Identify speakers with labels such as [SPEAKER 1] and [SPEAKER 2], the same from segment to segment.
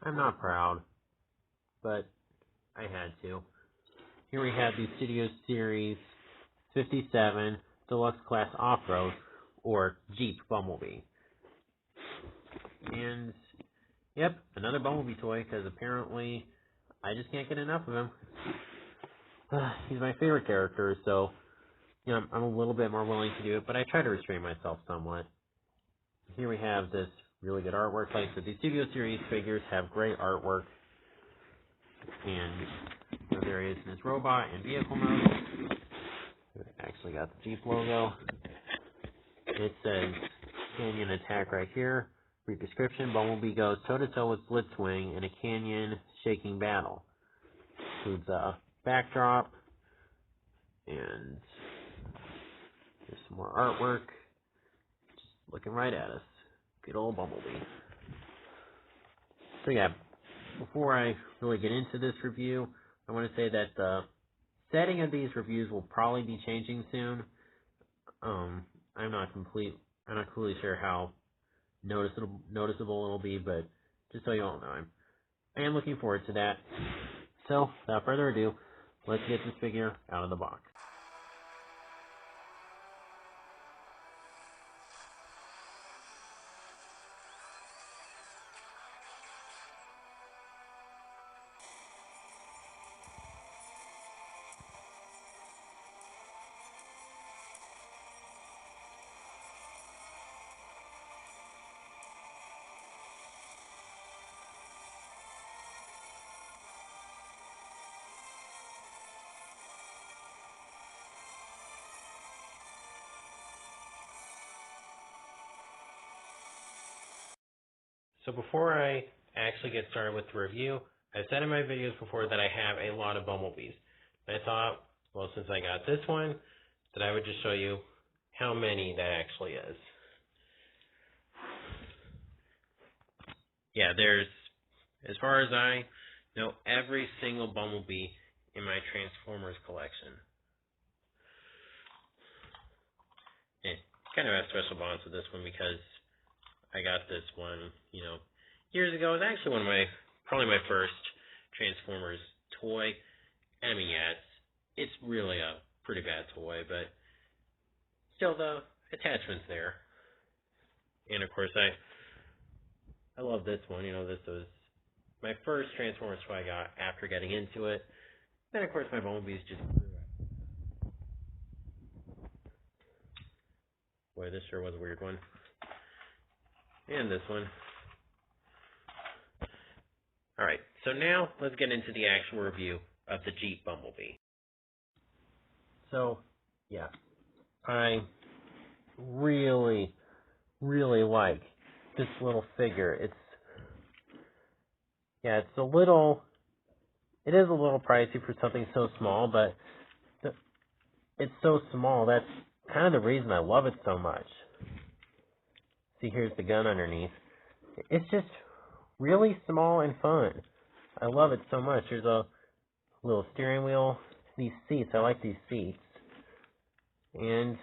[SPEAKER 1] I'm not proud, but I had to. Here we have the Studio Series 57 Deluxe Class Off-Road, or Jeep Bumblebee. And, yep, another Bumblebee toy, because apparently I just can't get enough of him. He's my favorite character, so, you know, I'm a little bit more willing to do it, but I try to restrain myself somewhat. Here we have this really good artwork. Like I said, the Studio Series figures have great artwork. And there he is in his robot and vehicle mode. Actually got the Jeep logo. It says Canyon Attack right here. Brief description: Bumblebee goes toe-to-toe with Blitzwing in a canyon shaking battle. Includes a backdrop. And there's some more artwork. Just looking right at us. Good old Bumblebee. So yeah, before I really get into this review, I want to say that the setting of these reviews will probably be changing soon. I'm not completely sure how noticeable it'll be, but just so you all know, I am looking forward to that. So, without further ado, let's get this figure out of the box. So before I actually get started with the review, I've said in my videos before that I have a lot of Bumblebees. And I thought, well, since I got this one, that I would just show you how many that actually is. Yeah, there's, as far as I know, every single Bumblebee in my Transformers collection. And kind of have special bonds with this one because I got this one, you know, years ago. It was actually probably my first Transformers toy. I mean, yeah, it's really a pretty bad toy, but still the attachment's there. And of course, I love this one. You know, this was my first Transformers toy I got after getting into it. Then of course my Bumblebees just grew up. Boy, this sure was a weird one. And this one. Alright, so now let's get into the actual review of the Jeep Bumblebee. So, yeah, I really like this little figure. It is a little pricey for something so small, but it's so small, that's kind of the reason I love it so much. See, here's the gun underneath. It's just really small and fun. I love it so much. There's a little steering wheel. These seats, I like these seats. And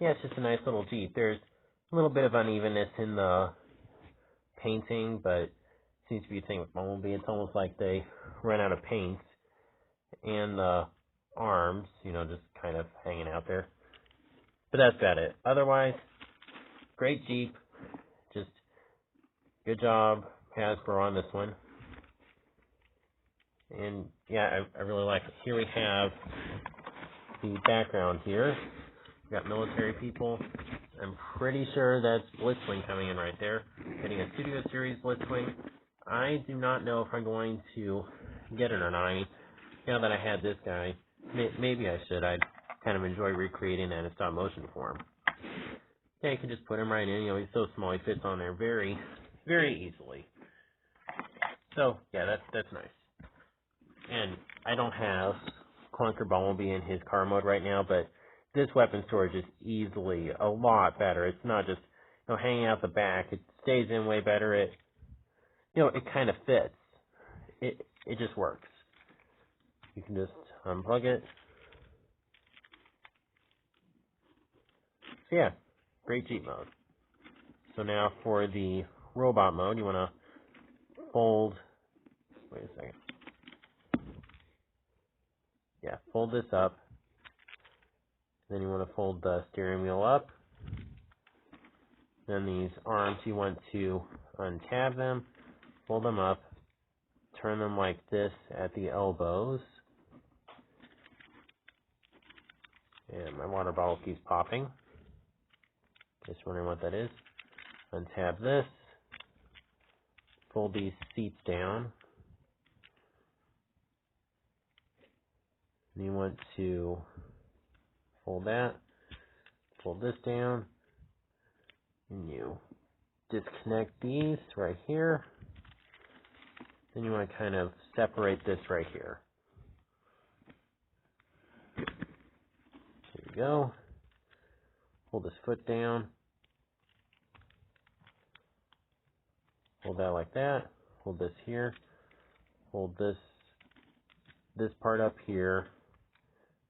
[SPEAKER 1] yeah, it's just a nice little Jeep. There's a little bit of unevenness in the painting, but it seems to be a thing with Bumblebee. It's almost like they ran out of paint. And the arms, you know, just kind of hanging out there. But that's about it. Otherwise, great Jeep. Just good job, Hasbro, on this one. And yeah, I really like it. Here we have the background here. We've got military people. I'm pretty sure that's Blitzwing coming in right there. Getting a Studio Series Blitzwing. I do not know if I'm going to get it or not. Now that I had this guy, maybe I should. I'd kind of enjoy recreating that in stop motion form. Yeah, you can just put him right in. You know, he's so small, he fits on there very easily. So, yeah, that's nice. And I don't have Clunker Bumblebee in his car mode right now, but this weapon storage is easily a lot better. It's not just, you know, hanging out the back. It stays in way better. It kind of fits. It just works. You can just unplug it. So yeah, great Jeep mode. So now for the robot mode, you want to fold, wait a second. Yeah, fold this up. Then you want to fold the steering wheel up. Then these arms, you want to untab them, fold them up, turn them like this at the elbows. And my water bottle keeps popping. Just wondering what that is. Untab this. Fold these seats down. And you want to fold that. Fold this down. And you disconnect these right here. Then you want to kind of separate this right here. There you go. Hold this foot down. Hold that like that. Hold this here. Hold this part up here.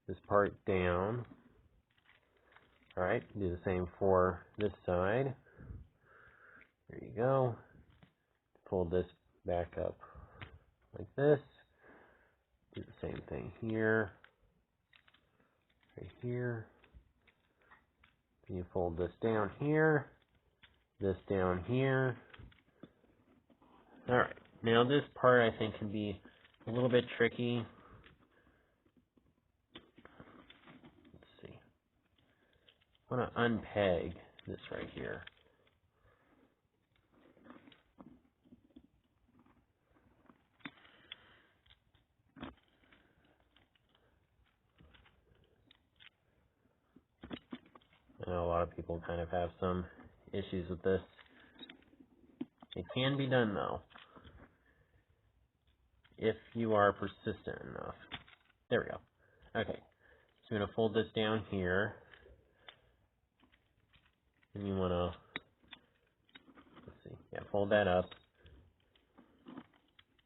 [SPEAKER 1] This part down. Alright, do the same for this side. There you go. Fold this back up like this. Do the same thing here. Right here. Then you fold this down here. This down here. Alright, now this part I think can be a little bit tricky. Let's see. I want to unpeg this right here. I know a lot of people kind of have some issues with this. It can be done though, if you are persistent enough. There we go. Okay, so I'm going to fold this down here. And you want to, let's see, yeah, fold that up.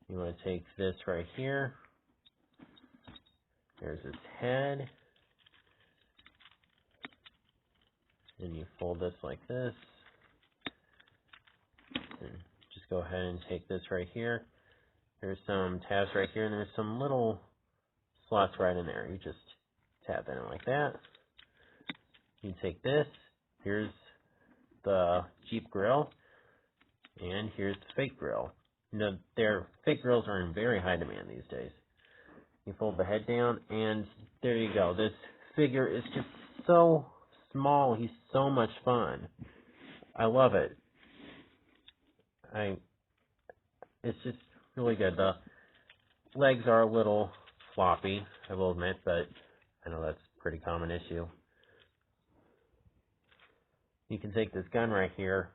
[SPEAKER 1] You want to take this right here. There's its head. And you fold this like this. And just go ahead and take this right here. There's some tabs right here, and there's some little slots right in there. You just tap that in like that. You take this. Here's the Jeep grill, and here's the fake grill. You know, their fake grills are in very high demand these days. You fold the head down, and there you go. This figure is just so small. He's so much fun. I love it. It's just really good. The legs are a little floppy, I will admit, but I know that's a pretty common issue. You can take this gun right here,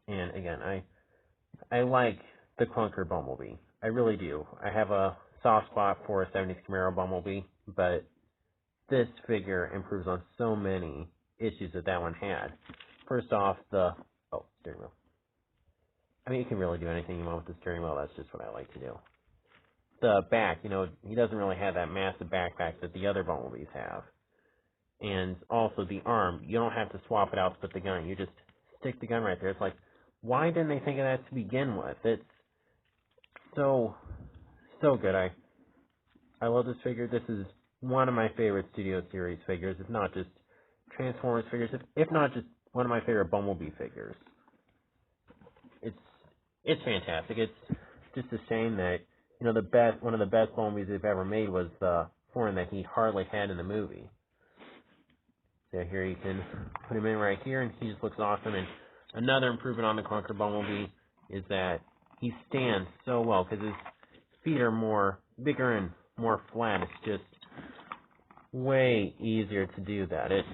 [SPEAKER 1] and again, I like the clunker Bumblebee. I really do. I have a soft spot for a 70s Camaro Bumblebee, but this figure improves on so many issues that one had. First off, steering wheel. I mean, you can really do anything you want with the steering wheel. That's just what I like to do. The back, you know, he doesn't really have that massive backpack that the other Bumblebees have. And also the arm, you don't have to swap it out to put the gun. You just stick the gun right there. It's like, why didn't they think of that to begin with? It's so good. I love this figure. This is one of my favorite Studio Series figures, if not just Transformers figures, if not just one of my favorite Bumblebee figures. It's fantastic. It's just a shame that, you know, one of the best Bumblebees they've ever made was the form that he hardly had in the movie. So here you can put him in right here, and he just looks awesome. And another improvement on the Clunker Bumblebee is that he stands so well because his feet are bigger and more flat. It's just way easier to do that. It's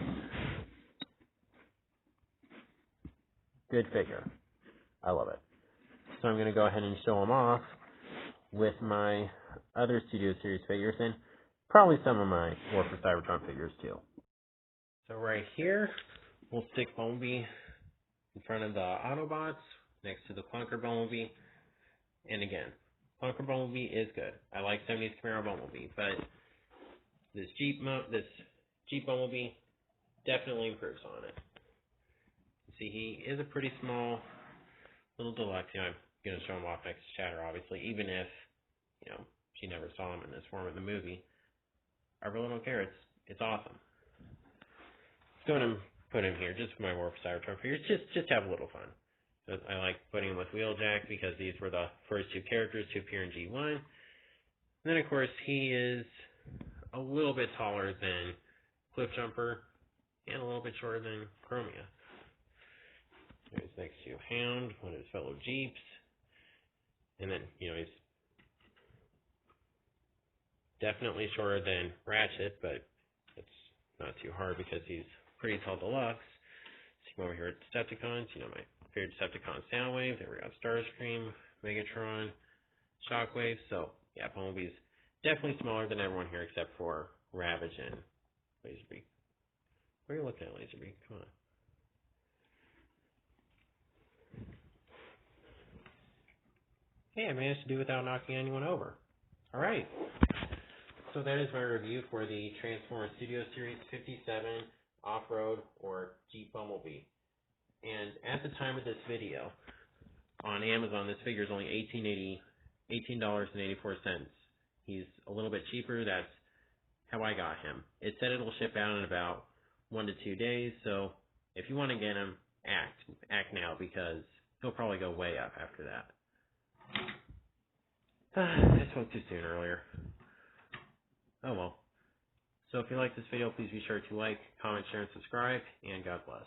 [SPEAKER 1] good figure. I love it. So I'm going to go ahead and show him off with my other Studio Series figures and probably some of my War for Cybertron figures too. So right here, we'll stick Bumblebee in front of the Autobots next to the Clunker Bumblebee. And again, Clunker Bumblebee is good. I like 70s Camaro Bumblebee, but this Jeep Bumblebee definitely improves on it. See, he is a pretty small little Deluxe. You know, going to show him off next to Shatter, obviously, even if, she never saw him in this form in the movie. I really don't care. It's awesome. Let's go ahead and put him here, just for my War for Cybertron figures, just have a little fun. So I like putting him with Wheeljack because these were the first two characters to appear in G1. And then, of course, he is a little bit taller than Cliffjumper and a little bit shorter than Chromia. He's next to Hound, one of his fellow Jeeps. And then, he's definitely shorter than Ratchet, but it's not too hard because he's pretty tall Deluxe. So you come over here at Decepticons, my favorite Decepticon, Soundwave. There we got Starscream, Megatron, Shockwave. So, yeah, Bumblebee's definitely smaller than everyone here except for Ravage and Laserbeak. What are you looking at, Laserbeak? Come on. Hey, I managed to do without knocking anyone over. Alright. So that is my review for the Transformers Studio Series 57 Off-Road or Jeep Bumblebee. And at the time of this video, on Amazon, this figure is only $18.84. He's a little bit cheaper. That's how I got him. It said it'll ship out in about 1 to 2 days, so if you want to get him, act now, because he'll probably go way up after that. I spoke too soon earlier. Oh well. So if you like this video, please be sure to like, comment, share, and subscribe, and God bless.